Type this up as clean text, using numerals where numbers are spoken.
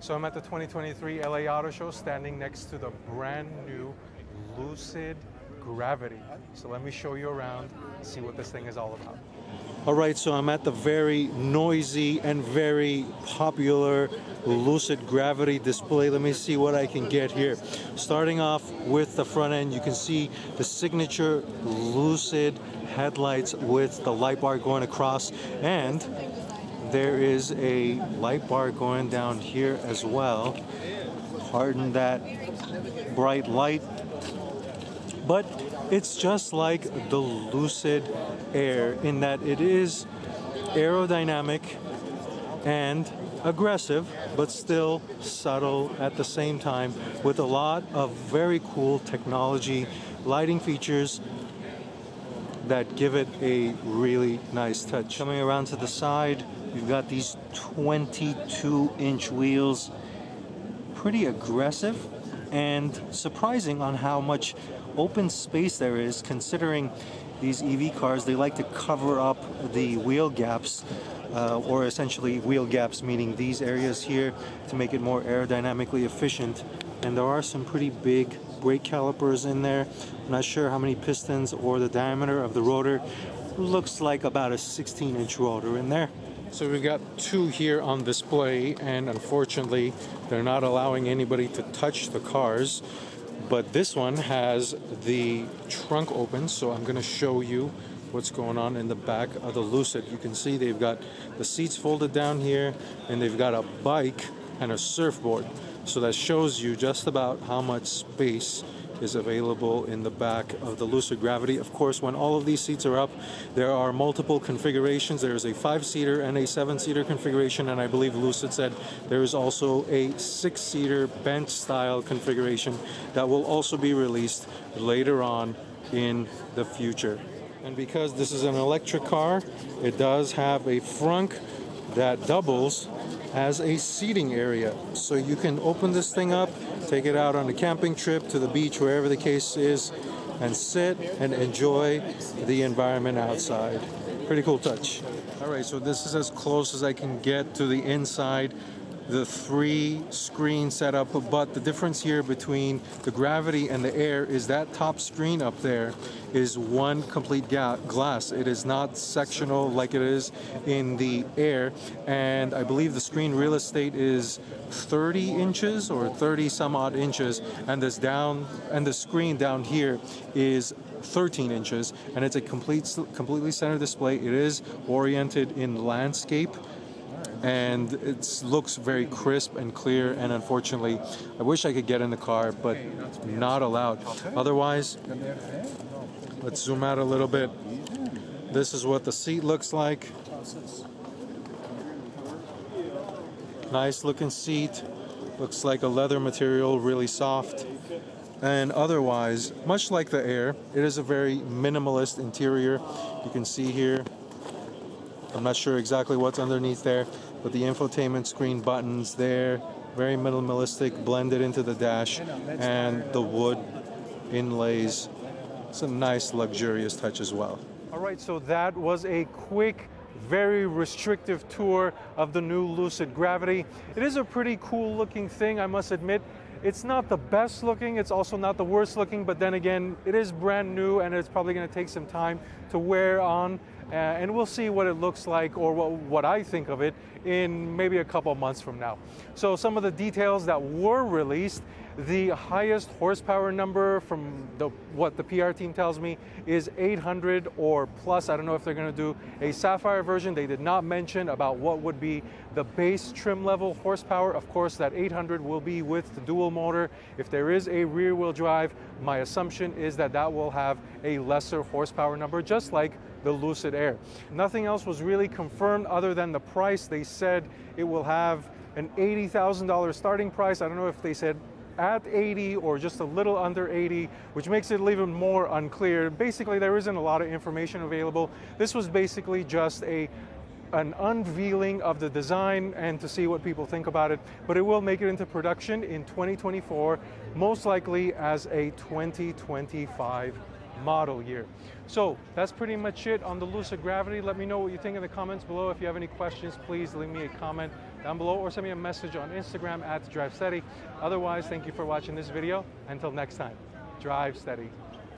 So I'm at the 2023 LA Auto Show standing next to the brand new Lucid Gravity. So let me show you around, see what this thing is all about. All right, so I'm at the very noisy and very popular Lucid Gravity display. Let me see what I can get here. Starting off with the front end, you can see the signature Lucid headlights with the light bar going across, and there is a light bar going down here as well. Pardon that bright light, but it's just like the Lucid Air in that it is aerodynamic and aggressive, but still subtle at the same time, with a lot of very cool technology, lighting features that give it a really nice touch. Coming around to the side, you've got these 22-inch wheels, pretty aggressive and surprising on how much open space there is, considering these EV cars, they like to cover up the wheel gaps, or essentially wheel gaps meaning these areas here, to make it more aerodynamically efficient. And there are some pretty big brake calipers in there. I'm not sure how many pistons or the diameter of the rotor. Looks like about a 16-inch rotor in there. So we've got two here on display, and unfortunately they're not allowing anybody to touch the cars. But this one has the trunk open, so I'm going to show you what's going on in the back of the Lucid. You can see they've got the seats folded down here, and they've got a bike and a surfboard. So that shows you just about how much space is available in the back of the Lucid Gravity. Of course, when all of these seats are up, there are multiple configurations. There is a 5-seater and a 7-seater configuration, and I believe Lucid said there is also a 6-seater bench style configuration that will also be released later on in the future. And because this is an electric car, it does have a frunk that doubles as a seating area. So you can open this thing up, take it out on a camping trip, to the beach, wherever the case is, and sit and enjoy the environment outside. Pretty cool touch. All right, so this is as close as I can get to the inside. The 3-screen setup, but the difference here between the Gravity and the Air is that top screen up there is one complete glass. It is not sectional like it is in the Air, and I believe the screen real estate is 30 inches or 30 some odd inches, and the screen down here is 13 inches, and it's a completely center display. It is oriented in landscape, and it looks very crisp and clear, and unfortunately I wish I could get in the car, but not allowed. Otherwise, let's zoom out a little bit. This is what the seat looks like. Nice looking seat, looks like a leather material, really soft. And otherwise, much like the Air, it is a very minimalist interior. You can see here, I'm not sure exactly what's underneath there, but the infotainment screen buttons there, very minimalistic, blended into the dash, and the wood inlays. It's a nice luxurious touch as well. All right, so that was a quick, very restrictive tour of the new Lucid Gravity. It is a pretty cool looking thing, I must admit. It's not the best looking, it's also not the worst looking, but then again, it is brand new and it's probably going to take some time to wear on. And we'll see what it looks like, or what I think of it, in maybe a couple months from now. So some of the details that were released: the highest horsepower number from what the PR team tells me is 800 or plus. I don't know if they're going to do a Sapphire version. They did not mention about what would be the base trim level horsepower. Of course, that 800 will be with the dual motor. If there is a rear wheel drive, my assumption is that that will have a lesser horsepower number, just like the Lucid Air. Nothing else was really confirmed other than the price. They said it will have an $80,000 starting price. I don't know if they said at 80 or just a little under 80, which makes it even more unclear. Basically, there isn't a lot of information available. This was basically just an unveiling of the design and to see what people think about it, but it will make it into production in 2024, most likely as a 2025 model year. So that's pretty much it on the Lucid Gravity. Let me know what you think in the comments below. If you have any questions, please leave me a comment down below or send me a message on Instagram at Drive Steady. Otherwise, thank you for watching this video. Until next time, drive steady.